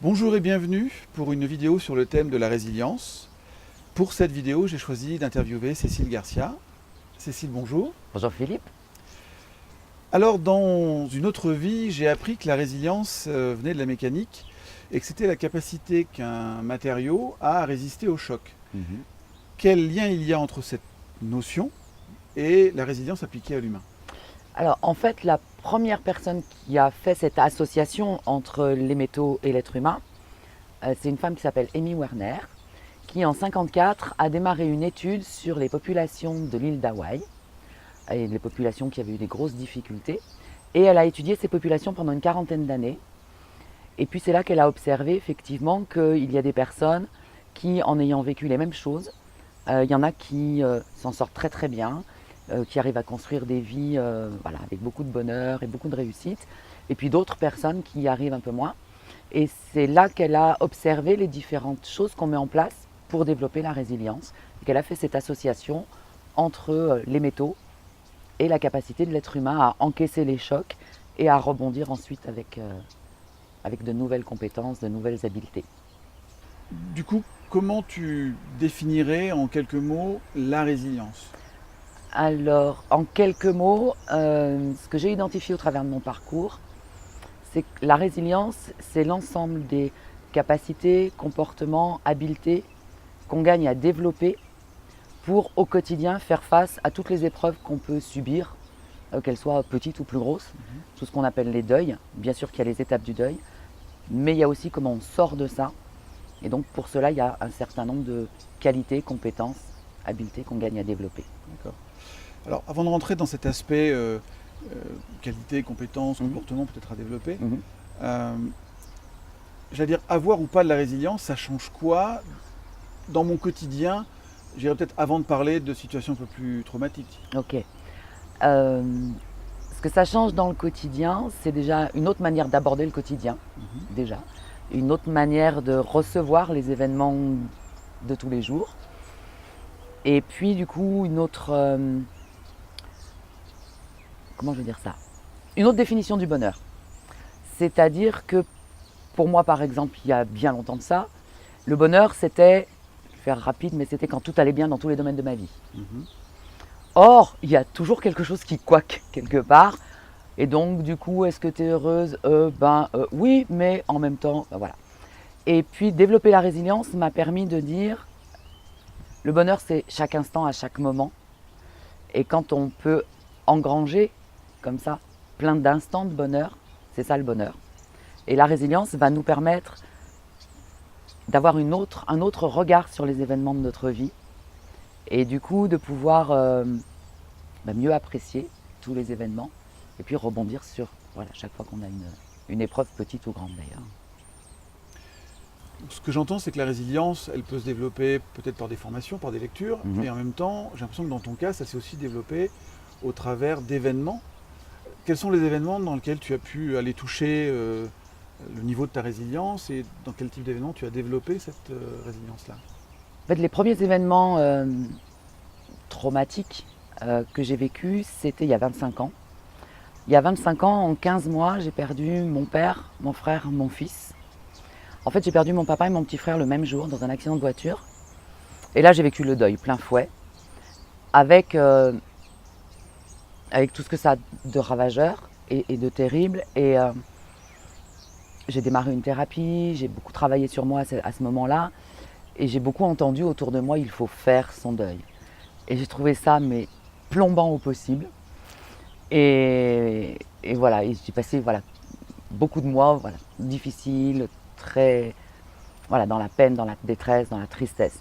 Bonjour et bienvenue pour une vidéo sur le thème de la résilience. Pour cette vidéo, j'ai choisi d'interviewer Cécile Garcia. Cécile, bonjour. Bonjour Philippe. Alors, dans une autre vie, j'ai appris que la résilience venait de la mécanique et que c'était la capacité qu'un matériau a à résister au choc. Quel lien il y a entre cette notion et la résilience appliquée à l'humain? Alors en fait, la première personne qui a fait cette association entre les métaux et l'être humain, c'est une femme qui s'appelle Amy Werner, qui en 1954 a démarré une étude sur les populations de l'île d'Hawaï, et les populations qui avaient eu des grosses difficultés. Et elle a étudié ces populations pendant une quarantaine d'années. Et puis c'est là qu'elle a observé effectivement qu'il y a des personnes qui, en ayant vécu les mêmes choses, il y en a qui s'en sortent très très bien, qui arrivent à construire des vies avec beaucoup de bonheur et beaucoup de réussite, et puis d'autres personnes qui y arrivent un peu moins. Et c'est là qu'elle a observé les différentes choses qu'on met en place pour développer la résilience, et qu'elle a fait cette association entre les métaux et la capacité de l'être humain à encaisser les chocs et à rebondir ensuite avec de nouvelles compétences, de nouvelles habiletés. Du coup, comment tu définirais en quelques mots la résilience? Alors, en quelques mots, ce que j'ai identifié au travers de mon parcours, c'est que la résilience, c'est l'ensemble des capacités, comportements, habiletés qu'on gagne à développer pour, au quotidien, faire face à toutes les épreuves qu'on peut subir, qu'elles soient petites ou plus grosses, tout ce qu'on appelle les deuils. Bien sûr qu'il y a les étapes du deuil, mais il y a aussi comment on sort de ça. Et donc, pour cela, il y a un certain nombre de qualités, compétences, habiletés qu'on gagne à développer. D'accord. Alors, avant de rentrer dans cet aspect qualité, compétences, comportement peut-être à développer, j'allais dire, avoir ou pas de la résilience, ça change quoi dans mon quotidien? J'irais peut-être avant de parler de situations un peu plus traumatiques. Ok. Ce que ça change dans le quotidien, c'est déjà une autre manière d'aborder le quotidien, déjà. Une autre manière de recevoir les événements de tous les jours. Et puis, du coup, une autre... comment je vais dire ça? Une autre définition du bonheur. C'est-à-dire que, pour moi, par exemple, il y a bien longtemps de ça, le bonheur, c'était, je vais faire rapide, mais c'était quand tout allait bien dans tous les domaines de ma vie. Or, il y a toujours quelque chose qui couaque quelque part. Et donc, du coup, est-ce que tu es heureuse? Oui, mais en même temps, voilà. Et puis, développer la résilience m'a permis de dire, le bonheur, c'est chaque instant, à chaque moment. Et quand on peut engranger, comme ça, plein d'instants de bonheur, c'est ça le bonheur. Et la résilience va nous permettre d'avoir un autre regard sur les événements de notre vie. Et du coup, de pouvoir mieux apprécier tous les événements. Et puis rebondir sur, chaque fois qu'on a une épreuve, petite ou grande d'ailleurs. Ce que j'entends, c'est que la résilience, elle peut se développer peut-être par des formations, par des lectures, et en même temps, j'ai l'impression que dans ton cas, ça s'est aussi développé au travers d'événements. Quels sont les événements dans lesquels tu as pu aller toucher le niveau de ta résilience, et dans quel type d'événements tu as développé cette résilience-là? En fait, les premiers événements traumatiques que j'ai vécus, c'était il y a 25 ans. Il y a 25 ans, en 15 mois, j'ai perdu mon père, mon frère, mon fils. En fait, j'ai perdu mon papa et mon petit frère le même jour dans un accident de voiture. Et là, j'ai vécu le deuil plein fouet, avec tout ce que ça a de ravageur et de terrible. Et j'ai démarré une thérapie, j'ai beaucoup travaillé sur moi à ce moment-là. Et j'ai beaucoup entendu autour de moi, il faut faire son deuil. Et j'ai trouvé ça, mais plombant au possible. Et voilà, et j'ai passé beaucoup de mois difficiles, très, dans la peine, dans la détresse, dans la tristesse.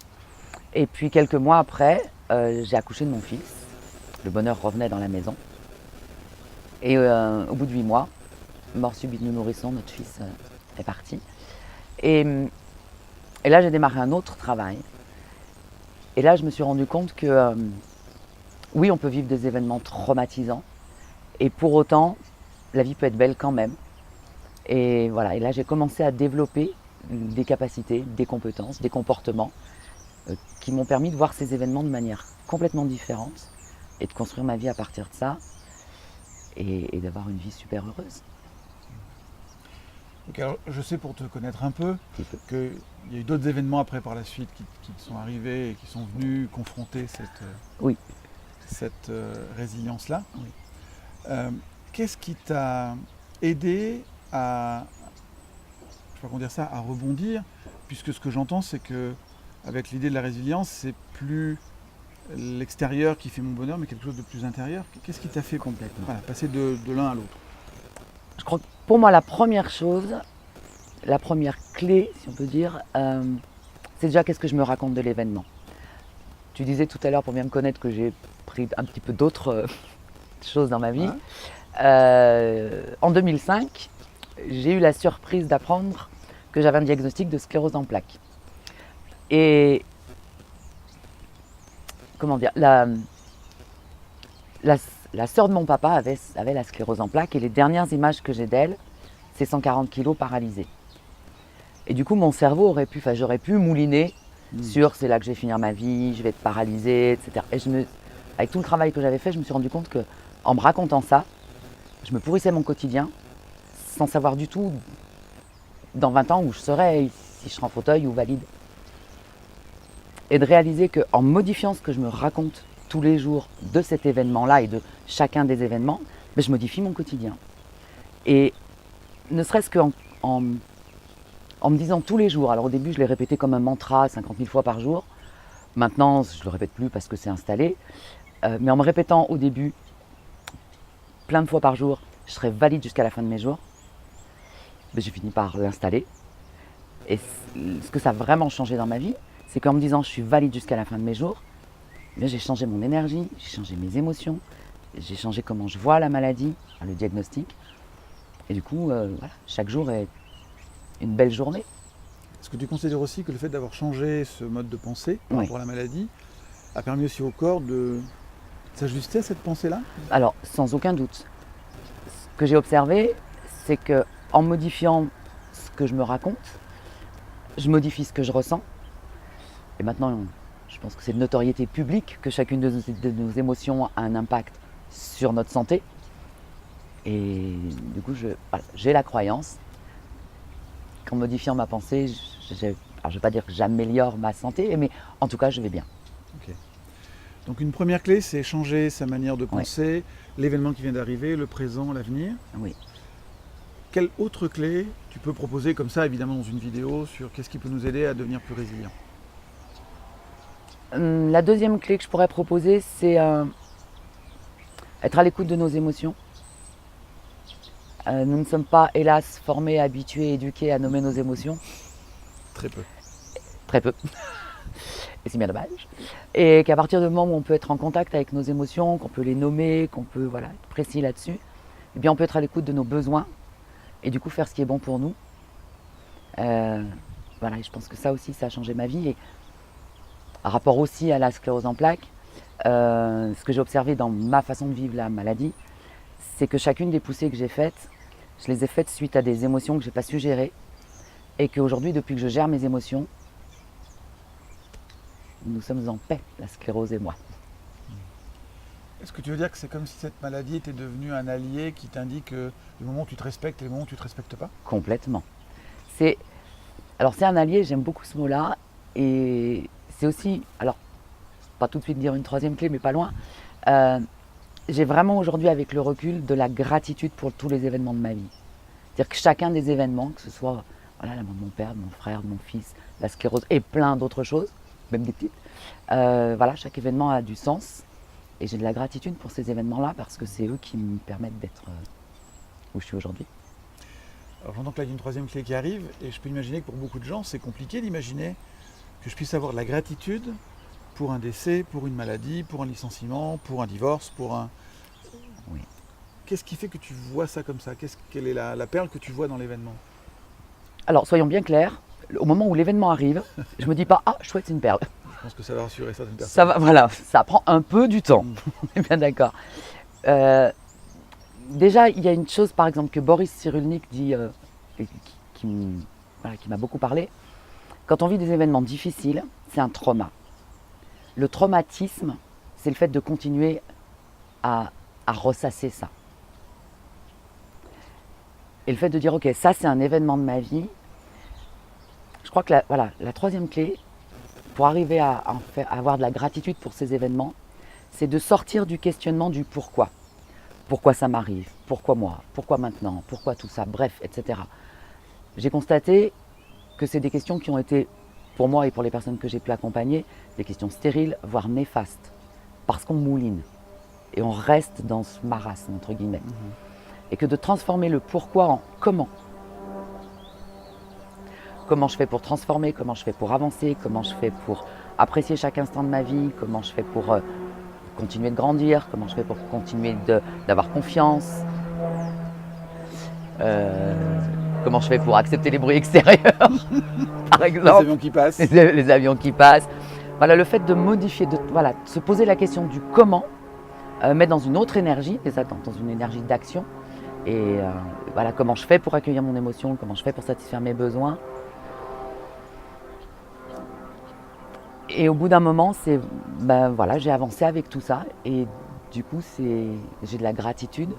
Et puis quelques mois après, j'ai accouché de mon fils. Le bonheur revenait dans la maison. Et au bout de 8 mois, mort subite de nourrisson, notre fils est parti. Et là, j'ai démarré un autre travail. Et là, je me suis rendu compte que oui, on peut vivre des événements traumatisants. Et pour autant, la vie peut être belle quand même. Et voilà, et là j'ai commencé à développer des capacités, des compétences, des comportements qui m'ont permis de voir ces événements de manière complètement différente et de construire ma vie à partir de ça et d'avoir une vie super heureuse. Donc, alors, je sais pour te connaître un peu qu'il y a eu d'autres événements après par la suite qui te sont arrivés et qui sont venus confronter Oui. cette résilience-là. Oui. Qu'est-ce qui t'a aidé à, je sais pas comment dire ça, à rebondir, puisque ce que j'entends, c'est que avec l'idée de la résilience, c'est plus l'extérieur qui fait mon bonheur, mais quelque chose de plus intérieur. Qu'est-ce qui t'a fait Complètement. voilà, passer de l'un à l'autre? Je crois que pour moi, la première chose, la première clé, si on peut dire, c'est déjà qu'est-ce que je me raconte de l'événement. Tu disais tout à l'heure, pour bien me connaître, que j'ai pris un petit peu d'autres choses dans ma vie. En 2005, j'ai eu la surprise d'apprendre que j'avais un diagnostic de sclérose en plaques. Et comment dire, la sœur de mon papa avait la sclérose en plaques et les dernières images que j'ai d'elle, c'est 140 kilos paralysés. Et du coup, mon cerveau j'aurais pu mouliner sur c'est là que je vais finir ma vie, je vais être paralysée, etc. Et avec tout le travail que j'avais fait, je me suis rendu compte qu'en me racontant ça, je me pourrissais mon quotidien sans savoir du tout dans 20 ans où je serais, si je serai en fauteuil ou valide. Et de réaliser qu'en modifiant ce que je me raconte tous les jours de cet événement-là et de chacun des événements, je modifie mon quotidien. Et ne serait-ce qu'en me disant tous les jours, alors au début je l'ai répété comme un mantra 50 000 fois par jour, maintenant je ne le répète plus parce que c'est installé, mais en me répétant au début plein de fois par jour, je serai valide jusqu'à la fin de mes jours, j'ai fini par l'installer. Et ce que ça a vraiment changé dans ma vie, c'est qu'en me disant je suis valide jusqu'à la fin de mes jours, j'ai changé mon énergie, j'ai changé mes émotions, j'ai changé comment je vois la maladie, le diagnostic. Et du coup, voilà, chaque jour est une belle journée. Est-ce que tu considères aussi que le fait d'avoir changé ce mode de pensée par rapport à la maladie a permis aussi au corps de s'ajuster à cette pensée-là? Alors, sans aucun doute. Ce que j'ai observé, c'est qu'en modifiant ce que je me raconte, je modifie ce que je ressens. Et maintenant, je pense que c'est de notoriété publique que chacune de nos émotions a un impact sur notre santé. Et du coup, j'ai la croyance qu'en modifiant ma pensée, alors je ne vais pas dire que j'améliore ma santé, mais en tout cas, je vais bien. Okay. Donc une première clé, c'est changer sa manière de penser, l'événement qui vient d'arriver, le présent, l'avenir. Oui. Quelle autre clé tu peux proposer comme ça, évidemment dans une vidéo, sur qu'est-ce qui peut nous aider à devenir plus résilient? La deuxième clé que je pourrais proposer, c'est être à l'écoute de nos émotions. Nous ne sommes pas, hélas, formés, habitués, éduqués à nommer nos émotions. Très peu. Très peu. Et c'est bien dommage. Et qu'à partir du moment où on peut être en contact avec nos émotions, qu'on peut les nommer, qu'on peut être précis là-dessus, eh bien on peut être à l'écoute de nos besoins et du coup faire ce qui est bon pour nous. Voilà, et je pense que ça aussi, ça a changé ma vie. Et par rapport aussi à la sclérose en plaques, ce que j'ai observé dans ma façon de vivre la maladie, c'est que chacune des poussées que j'ai faites, je les ai faites suite à des émotions que je n'ai pas su gérer. Et qu'aujourd'hui, depuis que je gère mes émotions, nous sommes en paix, la sclérose et moi. Est-ce que tu veux dire que c'est comme si cette maladie était devenue un allié qui t'indique le moment où tu te respectes et le moment où tu ne te respectes pas? Complètement. Alors c'est un allié, j'aime beaucoup ce mot-là. Et c'est aussi, alors pas tout de suite dire une troisième clé, mais pas loin. J'ai vraiment aujourd'hui, avec le recul, de la gratitude pour tous les événements de ma vie. C'est-à-dire que chacun des événements, que ce soit la mort de mon père, de mon frère, de mon fils, la sclérose et plein d'autres choses, même des petites, chaque événement a du sens. Et j'ai de la gratitude pour ces événements-là parce que c'est eux qui me permettent d'être où je suis aujourd'hui. Alors j'entends que là il y a une troisième clé qui arrive et je peux imaginer que pour beaucoup de gens c'est compliqué d'imaginer que je puisse avoir de la gratitude pour un décès, pour une maladie, pour un licenciement, pour un divorce, pour un... Oui. Qu'est-ce qui fait que tu vois ça comme ça? Quelle est la perle que tu vois dans l'événement? Alors soyons bien clairs, au moment où l'événement arrive, je me dis pas « Ah, chouette, c'est une perle ». Je pense que ça va rassurer certaines personnes. Ça va, voilà, ça prend un peu du temps, on est bien d'accord. Déjà, il y a une chose par exemple que Boris Cyrulnik dit, qui m'a beaucoup parlé. Quand on vit des événements difficiles, c'est un trauma. Le traumatisme, c'est le fait de continuer à ressasser ça. Et le fait de dire, ok, ça c'est un événement de ma vie, je crois que la troisième clé, pour arriver à avoir de la gratitude pour ces événements, c'est de sortir du questionnement du pourquoi. Pourquoi ça m'arrive? Pourquoi moi? Pourquoi maintenant? Pourquoi tout ça? Bref, etc. J'ai constaté que c'est des questions qui ont été, pour moi et pour les personnes que j'ai pu accompagner, des questions stériles, voire néfastes. Parce qu'on mouline. Et on reste dans ce marasme, entre guillemets. Et que de transformer le pourquoi en comment. Comment je fais pour transformer, comment je fais pour avancer, comment je fais pour apprécier chaque instant de ma vie, comment je fais pour continuer de grandir, comment je fais pour continuer d'avoir confiance, comment je fais pour accepter les bruits extérieurs, par exemple. Les avions qui passent. Les avions qui passent. Voilà, le fait de modifier, de se poser la question du comment, mettre dans une autre énergie, dans une énergie d'action. Et voilà, comment je fais pour accueillir mon émotion, comment je fais pour satisfaire mes besoins. Et au bout d'un moment, j'ai avancé avec tout ça. Et du coup, j'ai de la gratitude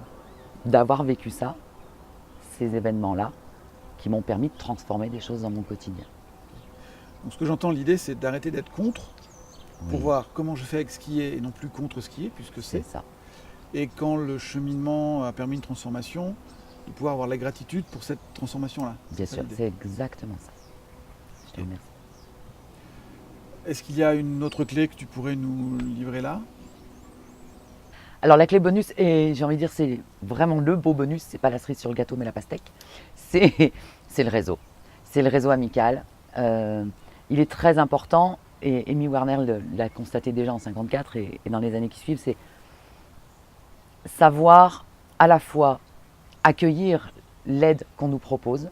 d'avoir vécu ça, ces événements-là, qui m'ont permis de transformer des choses dans mon quotidien. Donc ce que j'entends, l'idée, c'est d'arrêter d'être contre, pour voir comment je fais avec ce qui est et non plus contre ce qui est, puisque c'est ça. Et quand le cheminement a permis une transformation, de pouvoir avoir la gratitude pour cette transformation-là. Bien sûr, c'est exactement ça. Je te remercie. Est-ce qu'il y a une autre clé que tu pourrais nous livrer là? Alors la clé bonus, et j'ai envie de dire c'est vraiment le beau bonus, c'est pas la cerise sur le gâteau mais la pastèque, c'est le réseau. C'est le réseau amical. Il est très important et Amy Warner l'a constaté déjà en 1954 et dans les années qui suivent, c'est savoir à la fois accueillir l'aide qu'on nous propose,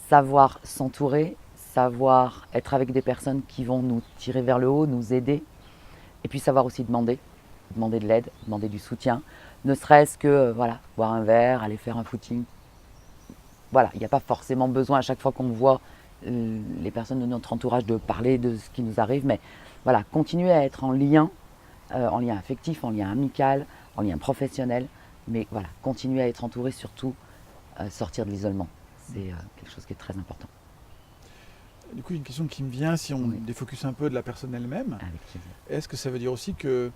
savoir s'entourer, savoir être avec des personnes qui vont nous tirer vers le haut, nous aider, et puis savoir aussi demander de l'aide, demander du soutien, ne serait-ce que boire un verre, aller faire un footing. Voilà, il n'y a pas forcément besoin à chaque fois qu'on voit les personnes de notre entourage de parler de ce qui nous arrive, mais voilà, continuer à être en lien affectif, en lien amical, en lien professionnel, mais voilà, continuer à être entouré, surtout sortir de l'isolement. C'est quelque chose qui est très important. Du coup, une question qui me vient, si on défocus un peu de la personne elle-même, est-ce que ça veut dire aussi que,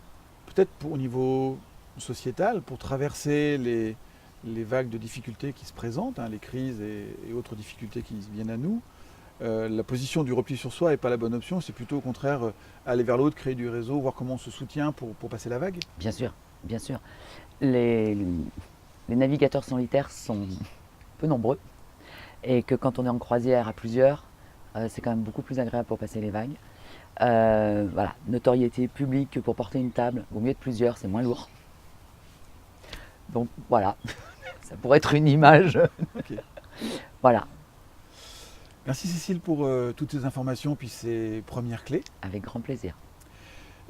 peut-être au niveau sociétal, pour traverser les vagues de difficultés qui se présentent, les crises et autres difficultés qui viennent à nous, la position du repli sur soi n'est pas la bonne option, c'est plutôt au contraire aller vers l'autre, créer du réseau, voir comment on se soutient pour passer la vague? Bien sûr, bien sûr. Les navigateurs solitaires sont peu nombreux et que quand on est en croisière à plusieurs, c'est quand même beaucoup plus agréable pour passer les vagues. Notoriété publique pour porter une table, vaut mieux être plusieurs, c'est moins lourd. Donc voilà, ça pourrait être une image. Okay. Voilà. Merci Cécile pour toutes ces informations puis ces premières clés. Avec grand plaisir.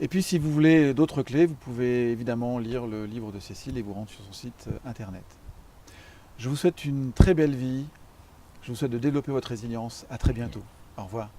Et puis si vous voulez d'autres clés, vous pouvez évidemment lire le livre de Cécile et vous rendre sur son site internet. Je vous souhaite une très belle vie. Je vous souhaite de développer votre résilience. À très bientôt. Au revoir.